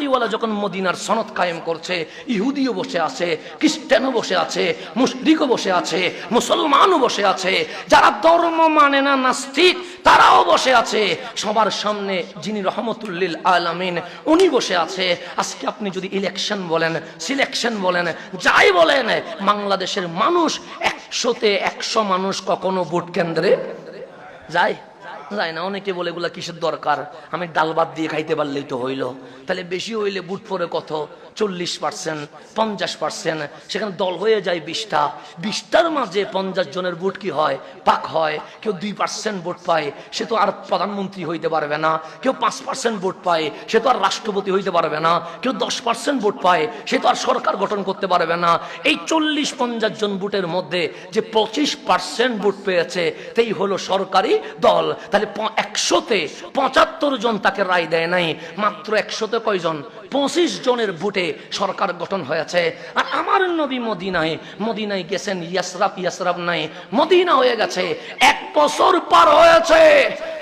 কামলিওয়ালা যখন মদিনার সনদ কায়েম করছে, ইহুদিও বসে আছে, খ্রিস্টানও বসে আছে, মুশরিকও বসে আছে, মুসলমানও বসে আছে, যারা ধর্ম মানে না নাস্তিক তারাও বসে আছে। সবার সামনে যিনি রহমতুল লিল আলামিন উনি বসে আছে। আজকে আপনি যদি ইলেকশন বলেন, সিলেকশন বলেন, যাই বলেন, বাংলাদেশের মানুষ 100তে 100 মানুষ কখনো ভোট কেন্দ্রে যায় না। অনেকে বলে এগুলা কিসের দরকার, আমি ডাল ভাত দিয়ে খাইতে পারলেই তো হইলো। তাহলে বেশি হইলে ভোট পড়ে কত, 40%, 50%, সেখানে দল হয়ে যায় 20টা। 20টার মাঝে 50 জনের ভোট কি হয়, পাক হয়। কেউ 2% ভোট পায়, সে তো আর প্রধানমন্ত্রী হইতে পারবে না। কেউ 5% ভোট পায়, সে তো আর রাষ্ট্রপতি হইতে পারবে না। কেউ 10% ভোট পায়, সে তো আর সরকার গঠন করতে পারবে না। এই 40-50 জন ভোটের মধ্যে যে 25% ভোট পেয়েছে, তাই হলো সরকারি দল। তাহলে 100তে 75 জন তাকে রায় দেয় নাই, মাত্র 100তে কয়জন, 25 জনের ভোটে সরকার গঠন হয়েছে। আর আমার নবী মদিনায় গেছেন, ইয়াসরাব নাই, মদিনা হয়ে গেছে। 1 বছর পার হয়েছে,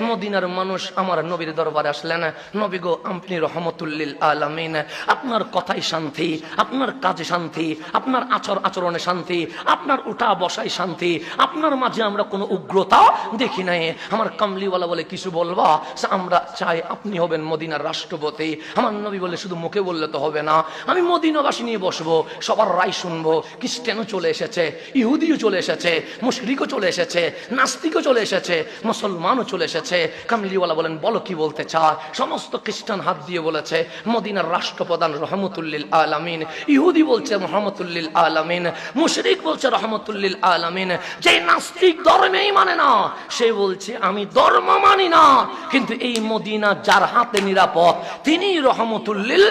মদিনার মানুষ আমার নবীর দরবারে আসলেন, নবী গো আপনি রহমতুল লিল আলামিন, আপনার কথাই শান্তি, আপনার কাজে শান্তি, আপনার আচরণে শান্তি, আপনার উঠা বসায় শান্তি, আপনার মাঝে আমরা কোনো উগ্রতা দেখি নাই। আমার কামলিওয়ালা বলে কিছু বলবা, আমরা চাই আপনি হবেন মদিনার রাষ্ট্রপতি। আমার নবী বলে শুধু মুখে বললে তো হবে না, আমি মদিনাবাসী নিয়ে বসবো, সবার রায় শুনবো। খ্রিস্টানও চলে এসেছে, ইহুদিও চলে এসেছে, মুশরিকও চলে এসেছে, নাস্তিকও চলে এসেছে, মুসলমানও চলে এসেছে। কামলিওয়ালা বলেন বলো কি বলতে চায়। সমস্ত খ্রিস্টান হাত দিয়ে বলেছে মদিনার রাষ্ট্রপ্রধান রহমতুল লিল আলামিন। ইহুদি বলছে রহমতুল লিল আলামিন, মুশরিক বলছে রহমতুল লিল আলামিন। যে নাস্তিক ধর্মেই মানে না, সে বলছে আমি ধর্ম মানি না, কিন্তু এই মদিনা যার হাতে নিরাপদ তিনি রহমতুল লিল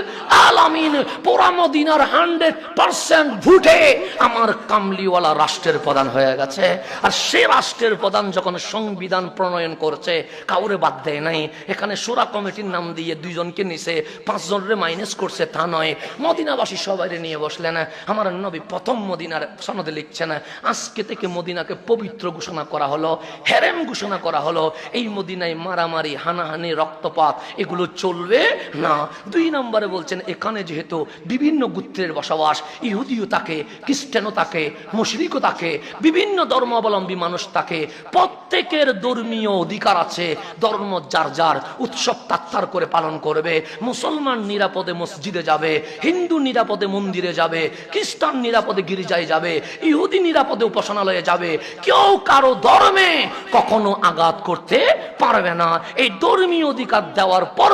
আলামিন। পুরা মদিনার 100% ভোটে আমার কামলিওয়ালা রাষ্ট্রের প্রধান হয়ে গেছে। আর সে রাষ্ট্রের প্রধান যখন সংবিধান প্রণয়ন করছে, কাউরে বাদ দেয় নাই। এখানে শোরা কমিটির নাম দিয়ে 2 জনকে নিছে, 5 জনের মাইনাস করছে তা নয়, মদিনাবাসী সবাই নিয়ে বসলেন। আমার নবী প্রথম মদিনার সনদে লিখছেন, আজকে থেকে মদিনাকে পবিত্র ঘোষণা করা হলো, হেরেম ঘোষণা করা হলো। এই মদিনায় মারামারি, হানাহানি, রক্তপাত এগুলো চলবে না। 2 নম্বরে বলছেন এখানে যেহেতু বিভিন্ন গোত্রের বসবাস, ইহুদিও থাকে, খ্রিস্টানও থাকে, মুশরিকও থাকে, বিভিন্ন ধর্মাবলম্বী মানুষ থাকে, প্রত্যেকের ধর্মীয় অধিকার আছে। ধর্ম যার যার উৎসব তাত্তার করে পালন করবে। মুসলমান নিরাপদে মসজিদে যাবে, হিন্দু নিরাপদে মন্দিরে যাবে, খ্রিস্টান নিরাপদে গির্জায় যাবে, ইহুদি নিরাপদে উপাসনালয়ে যাবে। কেউ কারো ধর্মে কখনো আঘাত করতে পারবে না। এই ধর্মীয় অধিকার দেওয়ার পর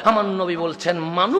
আমার নবী বলছেন মানুষ